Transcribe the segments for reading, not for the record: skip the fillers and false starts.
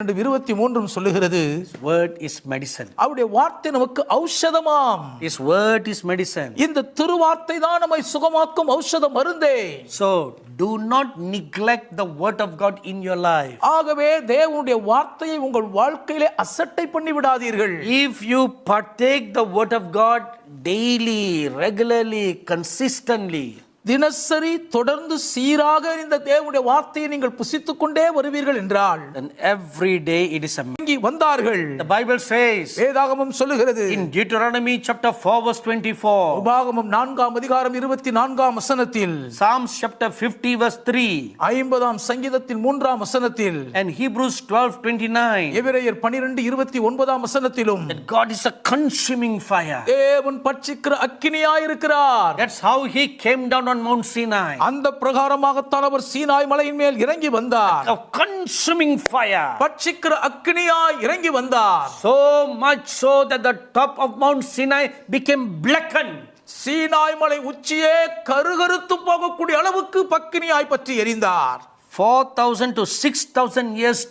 23 சொல்லுகிறது, word is medicine. அவருடைய வார்த்தை நமக்கு ஔஷதமாம். His word is medicine. இந்த திருவார்த்தை தான் நம்மை சுகமாக்கும் ஔஷத மருந்தே. So do not neglect the word of God in your life. ஆகவே தேவனுடைய வார்த்தையை உங்கள் வாழ்க்கையிலே அசட்டை பண்ணி விடாதீர்கள். If you partake the word of God daily, regularly, consistently, தினசரி தொடர்ந்து சீராக இந்த தேவனுடைய வார்த்தையை நீங்கள் புசித்துக் கொண்டே வருவீர்கள் என்றால், then every day it is a வந்தார்கள். The Bible says வேதாகமம் சொல்லுகிறது, in Deuteronomy chapter 4 verse 24, உபாகமம் 4ஆம் அதிகாரம் 24ஆம் வசனத்தில், Psalms chapter 50 verse 3, 50ஆம் சங்கீதத்தின் 3ஆம் வசனத்தில், and Hebrews 12:29, எபிரேயர் 12:29ஆம் வசனத்திலும், that God is a consuming fire. தேவன் பட்சிக்கிற அக்கினியாய் இருக்கிறார். That's how he came down on Mount Sinai. அந்த பிரகாரமாகத்தான் அவர் சீனாய் மலையின் மேல் இறங்கி வந்தார். A consuming fire. பட்சிக்கிற அக்கினியாய் இறங்கி வந்தார். So much so that the top of Mount Sinai became blackened. Sinai மலை உச்சியே கருகருத்து போகக்கூடிய அளவுக்கு பக்கினியாய் பற்றி எரிந்தார். 4,000 to 6,000 years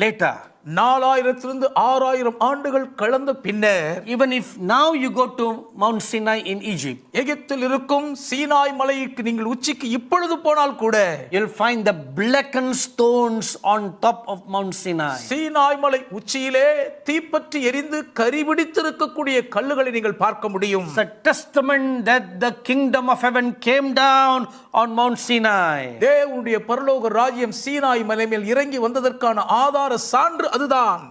later, 4000 6000 ஆண்டுகள் கடந்த பின்னர், even if now you go to Mount Sinai in Egypt, எகிப்தில் இருக்கும் சீனாய் மலைக்கு நீங்கள் உச்சிக்கு இப்பொழுது போனால் கூட, you'll find the blackened stones on top of Mount Sinai. Sinai மலை உச்சியிலே தீப்பற்றி எரிந்து கரிபிடித்து இருக்கக்கூடிய கல்லுகளை நீங்கள் பார்க்க முடியும். It's a testament that the kingdom of heaven came down on Mount Sinai. தேவனுடைய பரலோக ராஜ்யம் சீனாய் மலை மேல் இறங்கி வந்ததற்கான ஆதார சான்று அதுதான்.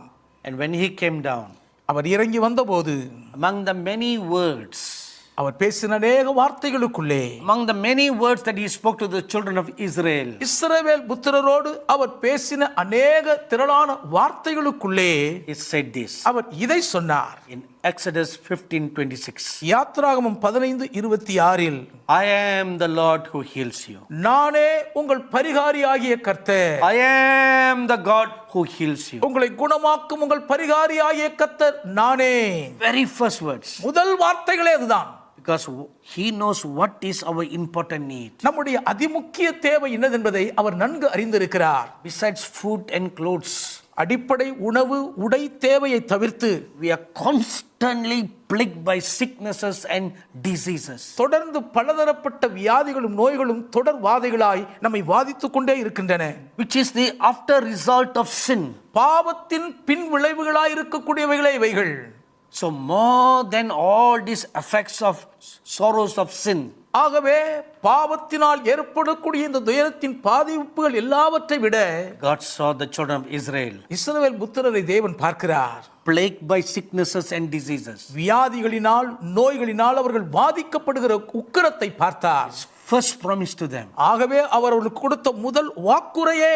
And when he came down, அவர் இறங்கி வந்தபோது, among the many words, அவர் பேசின அநேக வார்த்தைகளுக்குள்ளே, among the many words that he spoke to the children of Israel, இஸ்ரவேல் புத்திரரோடு அவர் பேசின அநேக திரளான வார்த்தைகளுக்குள்ளே, he said this அவர் இதை சொன்னார். in Exodus 15:26. யாத்ராகமம் 15:26, I am the Lord who heals you. நானே உங்கள் பரிகாரியாகிய கர்த்தர். I am the God who heals you. உங்களை குணமாக்கும் உங்கள் பரிகாரியாகிய கர்த்தர் நானே. Very first words. முதல் வார்த்தைகளே அதுதான். Because he knows what is our important need. நம்முடைய அதிமுக்கிய தேவை என்னதென்பதை அவர் நன்கு அறிந்திருக்கிறார். Besides food and clothes, அடிப்படை உணவு உடை தேவையை தவிர்த்து, we are constantly plagued by sicknesses and diseases. தொடர்ந்து பலதரப்பட்ட வியாதிகளும் நோய்களும் தொடர்வாதைகளாய் நம்மை வாதித்துக் கொண்டே இருக்கின்றன. Which is the after result of sin. பாவத்தின் பின் விளைவுகளாய் இருக்கக்கூடியவைகளே இவைகள். So more than all these effects of sorrows of sin, ஆகவே பாவத்தினால் ஏற்படக்கூடிய இந்த துயரத்தின் பாதிப்புகள் எல்லாவற்றை விட, God saw the children of Israel இஸ்ரவேல் புத்திரரை தேவன் பார்க்கிறார். plagued by sicknesses and diseases. வியாதிகளினால் நோய்களினால் அவர்கள் பாதிக்கப்படுகிற உக்கிரத்தை பார்த்தார். First promise to them, ஆகவே அவர் அவர்களுக்கு கொடுத்த முதல் வாக்குரையே,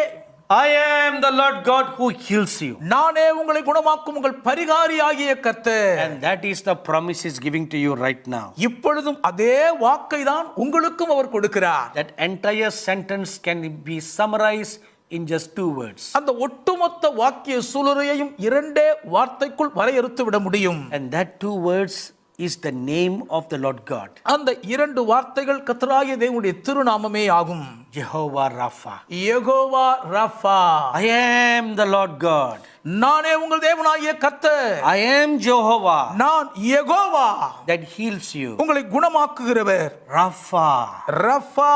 I am the Lord God who heals you. நானே உங்களை குணமாக்கும் உங்கள் பரிகாரியாகிய கர்த்தர். And that is the promise he is giving to you right now. இப்பொழுதும் அதே வாக்கை தான் உங்களுக்கும் அவர் கொடுக்கிறார். That entire sentence can be summarized in just 2 words. அந்த ஒட்டுமொத்த வாக்கிய சூளுரையையும் 2 வார்த்தைக்குள் வரையறுத்து விட முடியும். And that 2 words is the name of the Lord God. அந்த 2 வார்த்தைகள் கர்த்தராகிய தேவனுடைய திருநாமமே ஆகும். Jehovah Rapha. Jehovah Rapha. I am the Lord God. நானே உங்கள் தேவனாகிய கர்த்தர். I am Jehovah நான் யெகோவா, that heals you. உங்களை குணமாக்குகிறவர். Rapha. Rapha.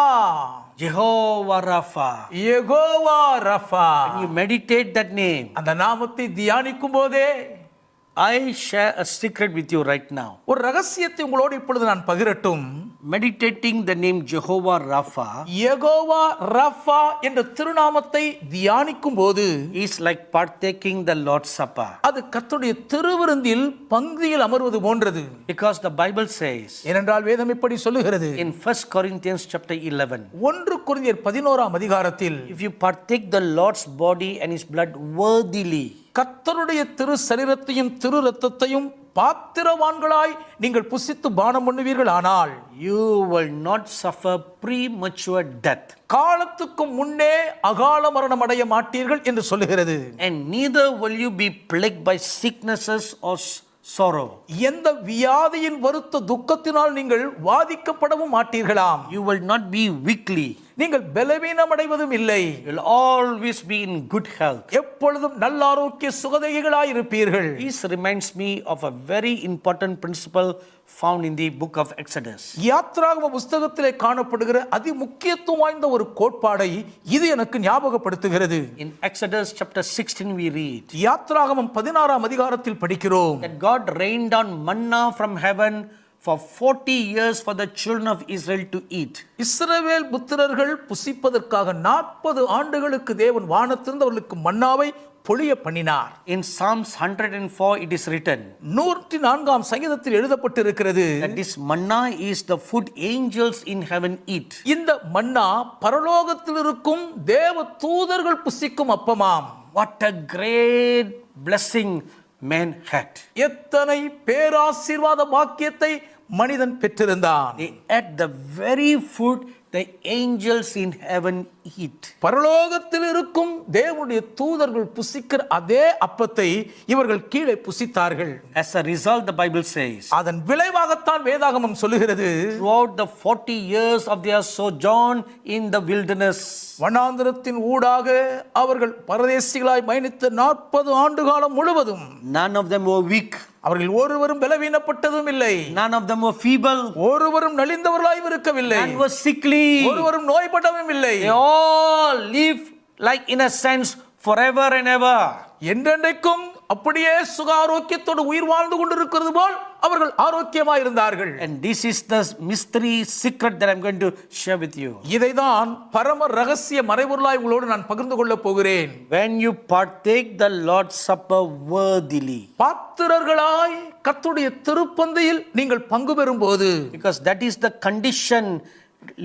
Jehovah Rapha. Jehovah Rapha. When you meditate that name, அந்த நாமத்தை தியானிக்கும் போதே, I share a secret with you right now. ஒரு ரகசியத்தை உங்களோடு இப்பொழுது நான் பகிரட்டும். Meditating the name Jehovah Rapha Jehovah Rapha என்ற திருநாமத்தை தியானிக்கும் போது is like partaking the Lord's Supper. அது கர்த்தருடைய திருவிருந்தில் பந்தியில் அமர்வது போன்றது. Because the Bible says ஏனென்றால் வேதம் இப்படி சொல்லுகிறது. in 1 Corinthians chapter 11, 1 கொரிந்தியர் 11ஆம் அதிகாரத்தில், if you partake the Lord's body and his blood worthily, கர்த்தருடைய திரு சரீரத்தையும் திரு இரத்தத்தையும் பாத்திரவான்களாய் நீங்கள் புசித்து பானம் பண்ணுவீர்கள் ஆனால், you will not suffer premature death. காலத்துக்கு முன்னே அகால மரணம் அடைய மாட்டீர்கள் என்று சொல்லுகிறது. And neither will you be plagued by sicknesses or sorrow. எந்த வியாதியின் வருத்த துக்கத்தினால் நீங்கள் வாதிக்கப்படவும் மாட்டீர்களாம். You will not be weakly. நீங்கள் பலவீனம் அடைவதும் இல்லை. You'll always be in good health. எப்பொழுதும் நல்ல ஆரோக்கிய சுகதேகிகளாய் இருப்பீர்கள். This reminds me of a very important principle found in the book of Exodus. யாத்ராகம புஸ்தகத்திலே காணப்படுகிற அதி முக்கியத்துவம் வாய்ந்த ஒரு கோட்பாடை இது எனக்கு ஞாபகப்படுத்துகிறது. In Exodus chapter 16 we read யாத்ராகமம் 16ஆம் அதிகாரத்தில் படிக்கிறோம். that God rained down manna from heaven for 40 years for the children of Israel to eat. இஸ்ரவேல் புத்திரர்கள் புசிப்பதற்காக 40 ஆண்டுகளுக்கு தேவன் வானத்திலிருந்து அவர்களுக்கு மன்னாவை பொழிய பண்ணினார். In Psalms 104 it is written 104ஆம் சங்கீதத்தில் எழுதப்பட்டிருக்கிறது that this manna is the food angels in heaven eat. இந்த மன்னா பரலோகத்தில் இருக்கும் தேவ தூதர்கள் புசிக்கும் அப்பமாம். What a great blessing man had. எத்தனை பேராசீர்வாத பாக்கியத்தை மனிதன் பெற்றிருந்தான். They ate the very food the angels in heaven eat. பரலோகத்தில் இருக்கும் தேவனுடைய தூதர்கள் புசிக்கிற அதே அப்பத்தை இவர்கள் கீழே புசித்தார்கள். As a result, the Bible says, அதன் விளைவாகத்தான் வேதாகமம் சொல்லுகிறது, throughout the 40 years of their sojourn in the wilderness, வனாந்திரத்தின் ஊடாக அவர்கள் பரதேசிகளாய் பயணித்த 40 ஆண்டு காலம் முழுவதும் none of them were weak. அவர்கள் ஒருவரும் பலவீனப்பட்டதும் இல்லை. None of them were feeble. ஒருவரும் நலிந்தவர்களாய் இருக்கவில்லை. None were sickly. ஒருவரும் நோய்படவும் இல்லை. They all live like in a sense forever and ever. என்றென்றைக்கும் அப்படியே சுக ஆரோக்கியத்தோடு உயிர் வாழ்ந்து கொண்டிருக்கிறது போல் அவர்கள் ஆரோக்கியமாய் இருந்தார்கள். And this is the mystery secret that I'm going to share with you. இதைதான் பரம ரகசிய மறைபொருளாய் உங்களோடு நான் பகிர்ந்து கொள்ள போகிறேன். When you partake the Lord's Supper worthily, பாத்திரர்களாய் கர்த்தருடைய திருப்பந்தியில் நீங்கள் பங்கு பெறும்போது, because that is the condition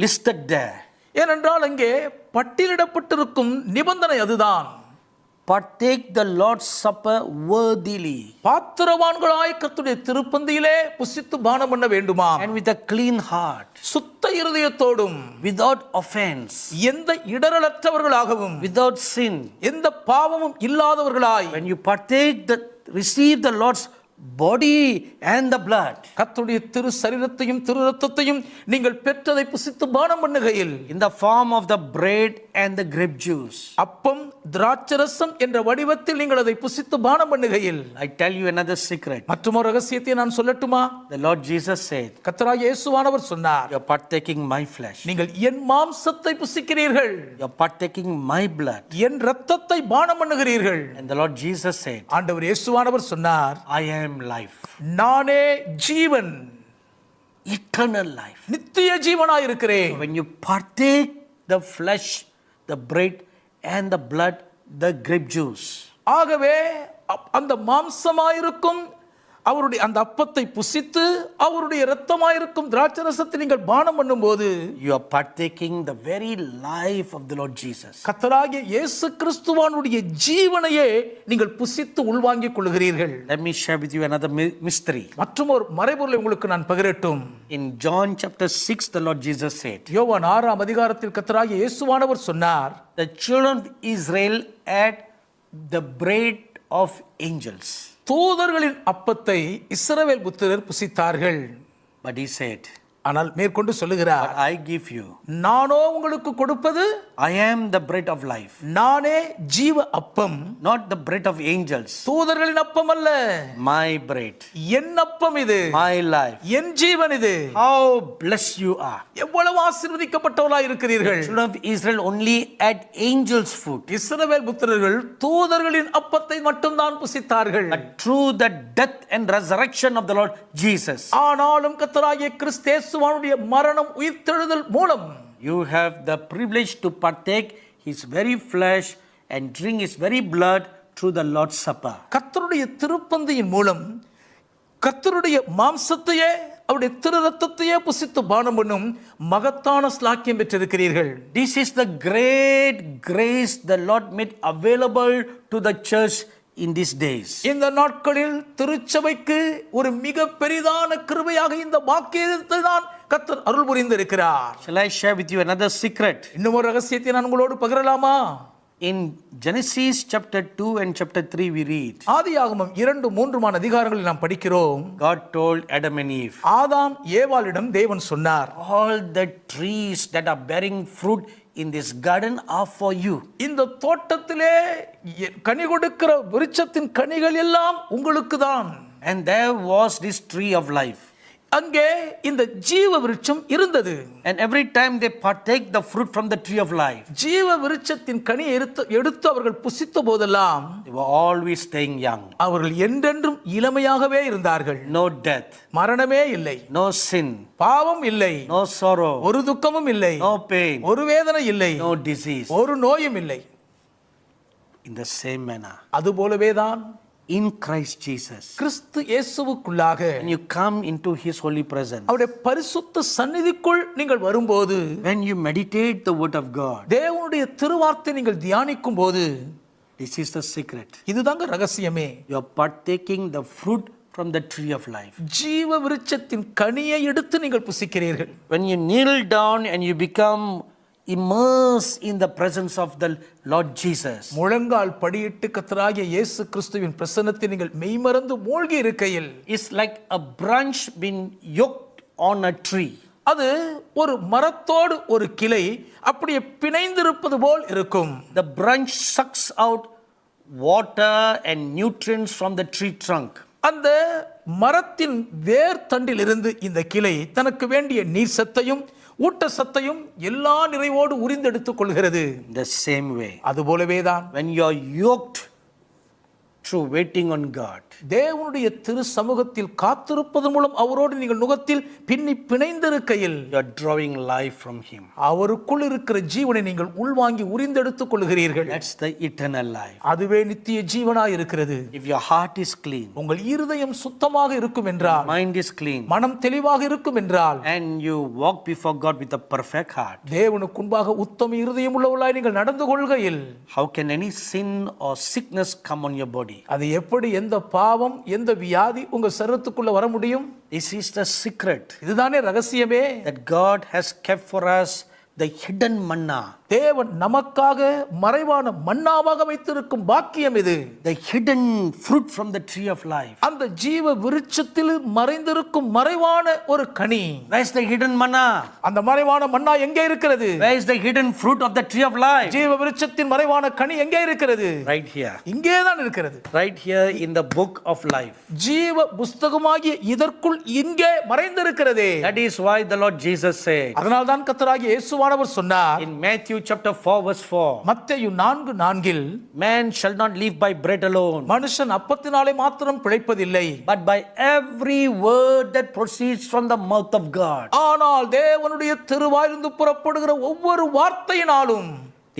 listed there. ஏனென்றால் அங்கே பட்டியலிடப்பட்டிருக்கும் நிபந்தனை அதுதான். Partake the Lord's Supper worthily. பாத்திரவான்களாய் கர்த்தருடைய திருப்பந்தியிலே புசித்து பானம் பண்ண வேண்டுமா? And with a clean heart. சுத்த இருதயத்தோடும், Without offense. எந்த இடரலற்றவர்களாகவும், Without sin. எந்த பாவமும் இல்லாதவர்களாய், When you receive the Lord's body and the blood, கர்த்தருடைய திரு சரீரத்தையும் திரு ரத்தத்தையும் நீங்கள் பெற்றதை புசித்து பானம் பண்ணுகையில், in the form of the bread and the grape juice, அப்பம் திராட்சரசம் என்ற வடிவத்தில் நீங்கள் அதை புசித்து பானம் பண்ணுகையில், I tell you another secret. மற்றொரு ரகசியத்தை நான் சொல்லட்டுமா? The Lord Jesus said, கர்த்தராகிய இயேசுவானவர் சொன்னார், you're partaking my flesh, நீங்கள் என் மாம்சத்தை புசிக்கிறீர்கள், you're partaking my blood. என் ரத்தத்தை பானம் பண்ணுகிறீர்கள். And the Lord Jesus said, ஆண்டவர் இயேசுவானவர் சொன்னார், I am life, நானே ஜீவன், eternal life. நித்திய ஜீவனாய் இருக்கிறேன். When you partake the flesh, the bread and the blood, the grape juice, ஆகவே அந்த மாம்சமாயிருக்கும் அவருடைய அந்த அப்பத்தை புசித்து அவருடைய இரத்தமாயிருக்கும் திராட்சரசத்தை நீங்கள் பானம் பண்ணும்போது, you are partaking the very life of the Lord Jesus. கர்த்தராகிய இயேசு கிறிஸ்துவானுடைய ஜீவனையே நீங்கள் புசித்து உள்வாங்கிக் கொள்கிறீர்கள். Let me share with you another mystery. மற்றும் ஒரு மறைபொருளை உங்களுக்கு நான் பகிரட்டும். In John chapter 6, the Lord Jesus said, யோவான் 6ஆம் அதிகாரத்தில் கர்த்தராகிய இயேசுவானவர் சொன்னார், the children of Israel ate the bread of angels. தூதர்களின் அப்பத்தை இஸ்ரவேல் புத்திரர் புசித்தார்கள். But he said, ஆனால் மேற்கொண்டு சொல்லுகிறார், but I give you, நானோ உங்களுக்கு கொடுப்பது, I am the bread of life. நானே ஜீவ அப்பம், Not the bread of angels. தூதர்களின் அப்பம் அல்ல, My bread, என் அப்பம் இது, my life. என் ஜீவன் இது. How blessed you are. எவ்வளவு ஆசீர்வதிக்கப்பட்டவர்களாய் இருக்கிறீர்கள். Children of Israel only ate angels' food. இஸ்ரவேல் புத்திரர்கள் தூதர்களின் அப்பத்தை மட்டும்தான் புசித்தார்கள். But through the death and resurrection of the Lord Jesus, ஆனாலும் கர்த்தராகிய கிறிஸ்தேசுவானுடைய மரணம் உயிர்த்தெழுதல் மூலம் you have the privilege to partake his very flesh and drink his very blood through the Lord's Supper. கர்த்தருடைய திருப்பந்தியின் மூலம் கர்த்தருடைய மாம்சத்தையே அவருடைய திரு ரத்தத்தையே புசித்து பானம் பண்ணும் மகத்தான ஸ்லாக்கியம் பெற்றிருக்கிறீர்கள். This is the great grace the Lord made available to the church in these days. இந்த நாட்களில் திருச்சபைக்கு ஒரு மிக பெரிதான கிருபையாக இந்த பாக்கியத்தை தான் கர்த்தர் அருள் புரிந்திருக்கிறார். Shall I share with you another secret? இன்னும் ஒரு ரகசியத்தை நான் உங்களோடு பகிரலாமா? In Genesis chapter 2 and chapter 3 we read, ஆதியாகமம் 2-3 அதிகாரங்களில் நாம் படிக்கிறோம், God told Adam and Eve, ஆதாம் ஏவாளிடம் தேவன் சொன்னார், all the trees that are bearing fruit in this garden are for you. இந்த தோட்டத்திலே கனி கொடுக்கிற விருட்சத்தின் கனிகள் எல்லாம் உங்களுக்கு தான். And there was this tree of life. அங்கே இந்த ஜீவ விருட்சம் இருந்தது. And every time they partake the fruit from the tree of life, ஜீவ விருட்சத்தின் கனியை எடுத்து அவர்கள் புசித்த போதெல்லாம் they were always staying young. அவர்கள் என்றென்றும் இளமையாகவே இருந்தார்கள். No death, மரணமே இல்லை, no sin, பாவம் இல்லை, no sorrow, ஒரு துக்கமும் இல்லை, no pain, ஒரு வேதனை இல்லை, no disease. ஒரு நோயும் இல்லை. In the same manner, அதுபோலவே தான் in Christ Jesus, Kristu இயேசுவுக்குள்ளாக when you come into his holy presence, அவருடைய பரிசுத்த சந்நிதிக்குள் நீங்கள் வரும்போது, when you meditate the word of God, தேவனுடைய திருவார்த்தை நீங்கள் தியானிக்கும் போது, this is the secret. இதுதாங்க ரகசியமே. You are partaking the fruit from the tree of life. ஜீவ விருட்சத்தின் கனியை எடுத்து நீங்கள் புசிக்கிறீர்கள். When you kneel down and you become immersed in the presence of the Lord Jesus, முழங்கால் படியிட்டு கர்த்தராகிய இயேசு கிறிஸ்துவின் பிரசன்னத்தை நீங்கள் மெய்மறந்து மூழ்கி இருக்கையில், it's like a branch being yoked on a tree. அது ஒரு மரத்தோடு ஒரு கிளை அப்படியே பிணைந்திருப்பது போல் இருக்கும். The branch sucks out water and nutrients from the tree trunk. அந்த மரத்தின் வேர் தண்டிலிருந்து இந்த கிளை தனக்கு வேண்டிய நீர் சத்தையும் ஊட்டச்சத்தையும் எல்லா நிறைவோடு உரிந்தெடுத்துக் கொள்கிறது. The same way, அதுபோலவே தான் when you are yoked through waiting on God, தேவனுடைய திரு சமூகத்தில் காத்திருப்பதன் மூலம் அவரோடு நீங்கள் நுகத்தில் பின்னி பிணைந்திருக்கையில், you are drawing life from him. அவருக்குள் இருக்கிற ஜீவனை நீங்கள் உள்வாங்கி உரிந்தெடுத்துக் கொள்கிறீர்கள். That's the eternal life. அதுவே நித்திய ஜீவனாய் இருக்கிறது. If your heart is clean, உங்கள் இருதயம் சுத்தமாக இருக்கும் என்றால், mind is clean, மனம் தெளிவாக இருக்கும் என்றால், and you walk before God with a perfect heart, தேவனுக்கு முன்பாக உத்தம இருதயம் உள்ளவர்களாய் நீங்கள் நடந்து கொள்கையில், how can any sin or sickness come on your body? அது எப்படி எந்த பாவம் எந்த வியாதி உங்க சரீரத்துக்குள்ள வர முடியும்? This is the secret இதுதானே ரகசியமே. that God has kept for us, the hidden manna. தேவன் நமக்காக மறைவான மன்னாவாக வைத்திருக்கும் பாக்கியம் இது. The hidden fruit from the tree of life. அந்த ஜீவ விருட்சத்தில் மறைந்திருக்கும் மறைவான ஒரு கனி. Where is the hidden manna? அந்த மறைவான மன்னா எங்கே இருக்கிறது? Where is the hidden fruit of the tree of life? ஜீவ விருட்சத்தின் மறைவான கனி எங்கே இருக்கிறது? Right here. இங்கே தான் இருக்கிறது. Right here in the book of life. ஜீவ புஸ்தகமாகிய இதற்குள் இங்கே மறைந்திருக்கிறதே. That is why the Lord Jesus said, அதனால் தான் கர்த்தராகிய இயேசுவானவர் சொன்னார், in Matthew chapter 4 verse 4, மத்தேயு 4:4, man shall not live by bread alone, மனுஷன் அப்பத்தினாலே மாத்திரம் பிழைப்பதில்லை, but by every word that proceeds from the mouth of God. ஆனால் தேவனுடைய திருவாயிலிருந்து புறப்படுகிற ஒவ்வொரு வார்த்தையினாலும்.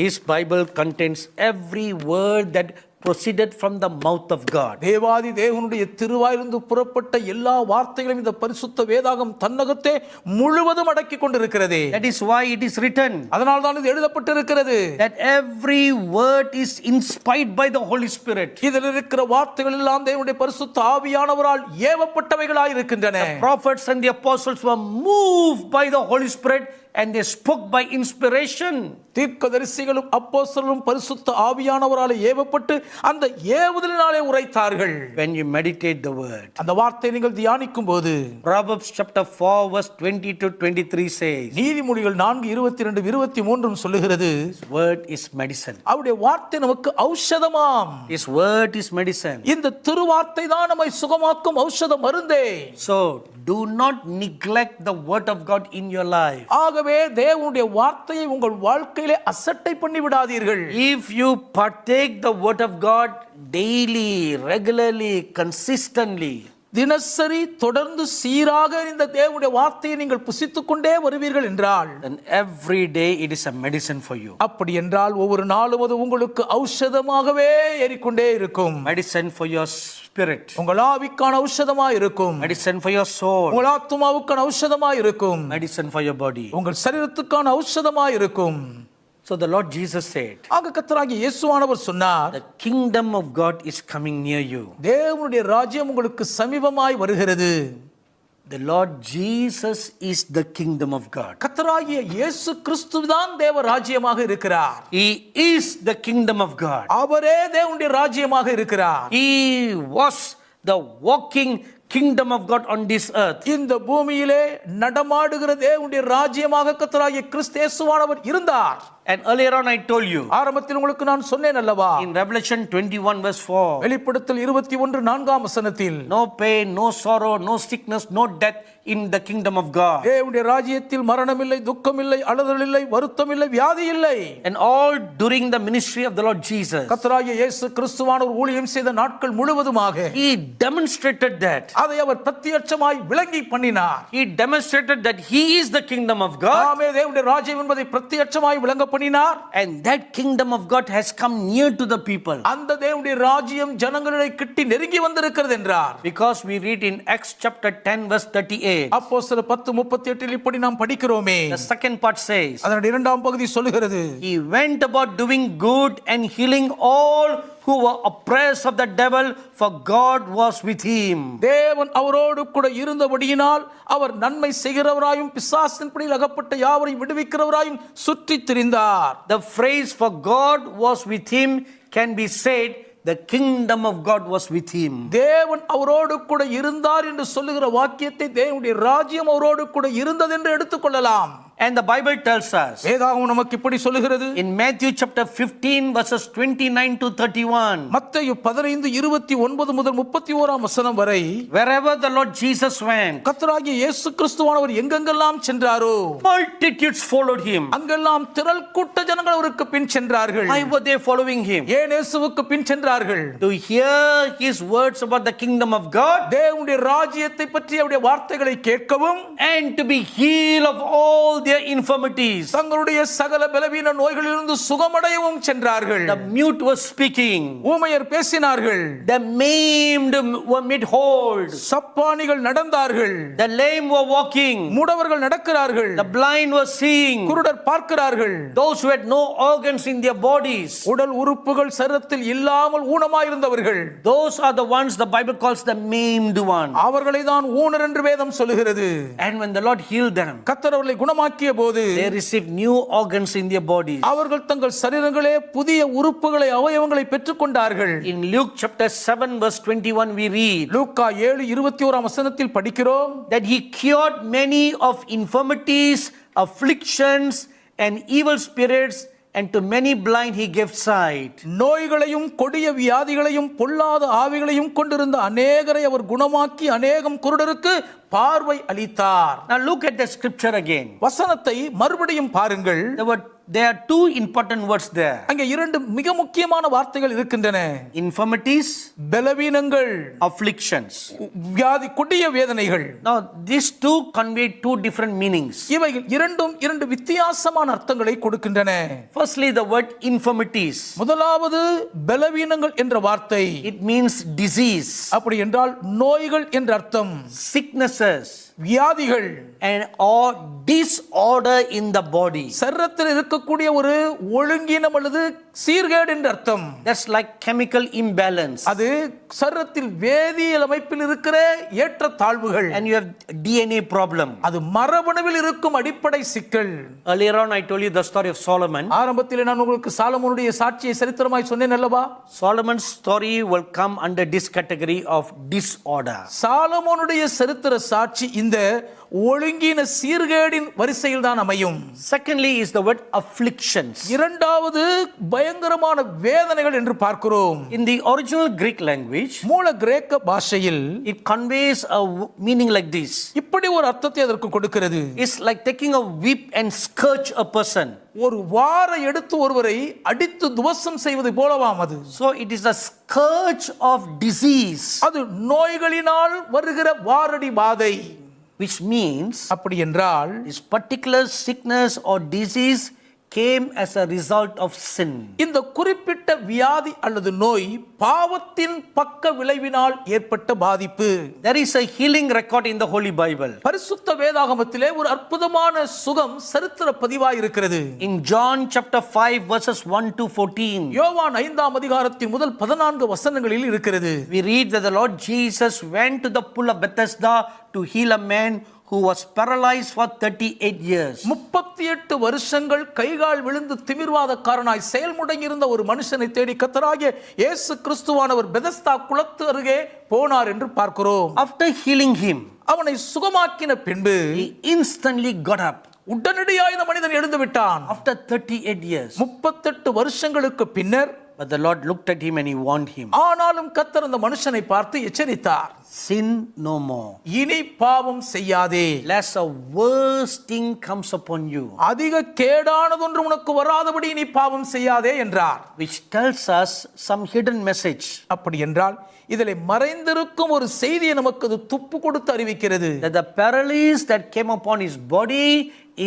This Bible contains every word that proceeded from the mouth of God. தேவாதி தேவனுடைய திருவாயிலிருந்து புறப்பட்ட எல்லா வார்த்தைகளும் இந்த பரிசுத்த வேதாகம் தன்னகத்தே முழுவதும் அடக்கி கொண்டிருக்கிறது. That is why it is written, அதனால் தான் இது எழுதப்பட்டிருக்கிறது, that every word is inspired by the Holy Spirit. இதில் இருக்கிற வார்த்தைகள் எல்லாம் தேவனுடைய பரிசுத்த ஆவியானவரால் ஏவப்பட்டவைகளாய் இருக்கின்றன. The prophets and the apostles were moved by the Holy Spirit and they spoke by inspiration. தீர்க்கதரிசிகளும் அப்போஸ்தலரும் பரிசுத்த ஆவியானவரால் ஏவப்பட்டு அந்த ஏவுதலினாலே உரைத்தார்கள். When you meditate the word, அந்த வார்த்தையை நீங்கள் தியானிக்கும் போது, Proverbs chapter 4 verse 20 to 23 says, நீதிமொழிகள் 4:22-23 சொல்லுகிறது, word is medicine. அவருடைய வார்த்தை நமக்கு ஔஷதமாம். This word is medicine. இந்த திருவார்த்தை தான் நம்மை சுகமாக்கும் ஔஷத மருந்தே. So do not neglect the word of God in your life. ஆகவே தேவனுடைய வார்த்தையை உங்கள் வாழ்க்கையிலே அசட்டை பண்ணி விடாதீர்கள். If you partake the word of God daily, regularly, consistently, தினசரி தொடர்ந்து சீராக இந்த தேவனுடைய வார்த்தையை நீங்கள் புசித்துக் கொண்டே வருவீர்கள் என்றால், then every day it is a medicine for you. அப்படி என்றால் ஒவ்வொரு நாளும் அது உங்களுக்கு ஔஷதமாகவே ஏறிக்கொண்டே இருக்கும். Medicine for your spirit, உங்கள் ஆவிக்கான ஔஷதமா இருக்கும், medicine for your soul, உங்கள் ஆத்துமாவுக்கான ஔஷதமா இருக்கும், medicine for your body. உங்கள் சரீரத்துக்கான ஔஷதமா இருக்கும். So the Lord Jesus said, ஆக கர்த்தராகிய இயேசுவானவர் சொன்னார், the kingdom of God is coming near you. தேவனுடைய ராஜ்யம் உங்களுக்கு சமீபமாய் வருகிறது. The Lord Jesus is the kingdom of God. கர்த்தராகிய இயேசு கிறிஸ்துதான் தேவ ராஜ்யமாக இருக்கிறார். He is the kingdom of God. அவரே தேவனுடைய ராஜ்யமாக இருக்கிறார். He was the walking kingdom of God on this earth. இந்த பூமியிலே நடமாடுகிற தேவனுடைய ராஜ்யமாக கர்த்தராகிய கிறிஸ்து இயேசுவானவர் இருந்தார். And earlier on I told you, ஆரம்பத்தில் உங்களுக்கு நான் சொன்னேன் அல்லவா, in Revelation 21 verse 4, வெளிப்படுத்தல் 21 4ஆம் வசனத்தில், no pain, no sorrow, no sickness, no death in the kingdom of God. தேவனுடைய ராஜ்யத்தில் மரணம் இல்லை, துக்கம் இல்லை, அழுதல் இல்லை, வருத்தம் இல்லை, வியாதி இல்லை. And all during the ministry of the Lord Jesus, கர்த்தராகிய இயேசு கிறிஸ்துவானவர் ஊழியம் செய்த நாட்கள் முழுவதுமாக he demonstrated that. அதை அவர் பிரத்யட்சமாய் விளங்கி பண்ணினார். He demonstrated that he is the kingdom of God. ஆமே, தேவனுடைய ராஜ்யம் என்பதை பிரத்யட்சமாய் விளங்க பண்ணினார். And that kingdom of God has come near to the people. அந்த தேவனுடைய ராஜ்யம் ஜனங்களை கிட்டி நெருங்கி வந்திருக்கிறது என்றார். Because we read in Acts chapter 10 verse 38. அப்போஸ்தலர் 10:38 இப்படி நாம் படிக்கிறோமே. The second part says, அதனுடைய இரண்டாம் பகுதி சொல்லுகிறது, he went about doing good and healing all who were oppressed of the devil, for God was with him. தேவன் அவரோடு கூட இருந்தபடியினால் அவர் நன்மை செய்கிறவராயும் பிசாசின் பிடியில் அகப்பட்ட யாவரையும் விடுவிக்கிறவராயும் சுற்றித் திரிந்தார். The phrase "for God was with him" can be said the kingdom of God was with him. தேவன் அவரோடு கூட இருந்தார் என்று சொல்லுகிற வாக்கியத்தை தேவனுடைய ராஜ்யம் அவரோடு கூட இருந்தது என்று எடுத்துக்கொள்ளலாம். And the Bible tells us வேதாகமம் நமக்கு இப்படி சொல்லுகிறது. in Matthew chapter 15 verses 29 to 31, மத்தேயு 15:29 முதல் 31ஆம் வசனம் வரை, wherever the Lord Jesus went, கர்த்தராகிய இயேசு கிறிஸ்துவானவர் எங்கெங்கெல்லாம் சென்றாரோ multitudes followed him. அங்கெல்லாம் திரள் கூட்ட ஜனங்கள் அவருக்கு பின் சென்றார்கள். Why were they following him? ஏன் இயேசுவுக்கு பின் சென்றார்கள்? To hear his words about the kingdom of God, தேவனுடைய ராஜ்யத்தை பற்றி அவருடைய வார்த்தைகளை கேட்கவும், and to be healed of all their infirmities. தங்களுடைய சகல பலவீன நோய்களிலிருந்து சுகமடையவும் சென்றார்கள். The mute was speaking, ஊமையர் பேசினார்கள், the maimed were made whole, சப்பானிகள் நடந்தார்கள், the lame were walking, முடவர்கள் நடக்கிறார்கள், the blind were seeing, குருடர் பார்க்கிறார்கள், those who had no organs in their bodies, உடல் உறுப்புகள் சரீரத்தில் இல்லாமல் ஊனமாயிருந்தவர்கள், those are the ones the Bible calls the maimed one. அவர்களை தான் ஊனர் என்று வேதம் சொல்லுகிறது. And when the Lord healed them, கர்த்தர் அவர்களை குணமாக்கிய போது they received new organs in their bodies. அவர்கள் தங்கள் சரீரங்களே புதிய உறுப்புகளை அவயவங்களை பெற்றுக்கொண்டார்கள். In Luke chapter 7 verse 21 we read, லூக்கா 7:21ஆம் வசனத்தில் படிக்கிறோம், that he cured many of infirmities, afflictions and evil spirits, and to many blind he gave sight. நோய்களையும் கொடிய வியாதிகளையும் பொல்லாத ஆவிகளையும் கொண்டிருந்த அநேகரை அவர் குணமாக்கி அநேகம் குருடருக்கு பார்வை அளித்தார். Now look at the scripture again. வசனத்தை மறுபடியும் பாருங்கள். There are two important words there. அங்கே இரண்டு மிக முக்கியமான வார்த்தைகள் இருக்கின்றன. Infirmities, பலவீனங்கள், afflictions. வியாதி, கொடிய வேதனைகள். Now these two convey two different meanings. இவைகள் இரண்டும் இரண்டு வித்தியாசமான அர்த்தங்களை கொடுக்கின்றன. Firstly, the word infirmities. முதலாவது பலவீனங்கள் என்ற வார்த்தை, It means disease, அப்படி என்றால் நோய்கள் என்ற அர்த்தம். sicknesses, வியாதிகள் and or disorder in the body. சரீரத்தில் இருக்கக்கூடிய ஒரு ஒழுங்கீனம் அல்லது சீர்கேடு என்ற அர்த்தம். That's like chemical imbalance. அது சரீரத்தில் வேதியியல் அமைப்பில் இருக்கிற ஏற்ற தாழ்வுகள். And you have DNA problem. அது மரபணுவில் இருக்கும் அடிப்படை சிக்கல். Earlier on I told you the story of Solomon. ஆரம்பத்தில் நான் உங்களுக்கு சாலமோனுடைய சாட்சியை சரித்திரமாய் சொன்னேன் அல்லவா? Solomon's story will come under this category of disorder. சாலமோனுடைய சரித்திர சாட்சி இந்த ஒழுங்கின சீர்கேடின் வரிசையில் தான் அமையும். Secondly is the word afflictions. இரண்டாவது பயங்கரமான வேதனைகள் என்று பார்க்கிறோம். In the original Greek language, மூல கிரேக்க பாஷையில் it conveys a meaning like this. இப்படி ஒரு அர்த்தத்தை அதற்கு கொடுக்கிறது. It's like taking a whip and scourge a person. ஒரு வாரை எடுத்து ஒருவரை அடித்து துவசம் செய்வது போலவாம் அது. So it is a scourge of disease. அது நோய்களினால் வருகிற வாரடி பாதை. Which means அப்படி என்றால் this particular sickness or disease came as a result of sin. இந்த குறிப்பிட்ட வியாதி அல்லது நோய் பாவத்தின் பக்க விளைவினால் ஏற்பட்ட பாதிப்பு. There is a healing record in the Holy Bible. பரிசுத்த வேதாகமத்திலே ஒரு அற்புதமான சுகம் சரித்திர பதிவாய் இருக்கிறது. In John chapter 5 verses 1 to 14. யோவான் 5ஆம் அதிகாரத்தின் முதல் 14 வசனங்களில் இருக்கிறது. We read that the Lord Jesus went to the pool of Bethesda to heal a man who was paralyzed for 38 years. 38 வருஷங்கள் கைகால் விழுந்து திமிர்வாதக்காரனாய் செயல்முடங்கியிருந்த ஒரு மனுஷனை தேடி கர்த்தராகிய இயேசு கிறிஸ்துவானவர் பெதஸ்தா குளத்து அருகே போனார் என்று பார்க்கிறோம். After healing him, அவனை சுகமாக்கின பின்பு he instantly got up. உடனடியாக இந்த மனிதன் எழுந்து விட்டான். After 38 years. 38 வருஷங்களுக்கு பின்னர் But the Lord looked at him and he warned him. ஆனாலும் கர்த்தர் அந்த மனுஷனை பார்த்து எச்சரித்தார். Sin no more. இனி பாவம் செய்யாதே. Lest a worse thing comes upon you. அதிக கேடானதொன்று உனக்கு வராதபடி நீ பாவம் செய்யாதே என்றார். Which tells us some hidden message. அப்படி என்றால் இதிலே மறைந்திருக்கும் ஒரு செய்தியை நமக்கு அது துப்பு கொடுத்து அறிவிக்கிறது. That the paralysis that came upon his body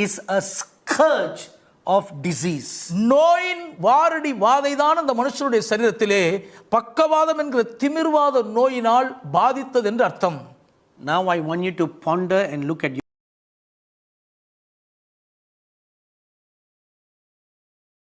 is a scourge of disease. நோயின் வாரடி வாதைதான் அந்த மனுஷனுடைய சரீரத்திலே பக்கவாதம் என்கிற திமிர்வாத நோயினால் பாதித்தது என்று அர்த்தம். Now I want you to ponder and look at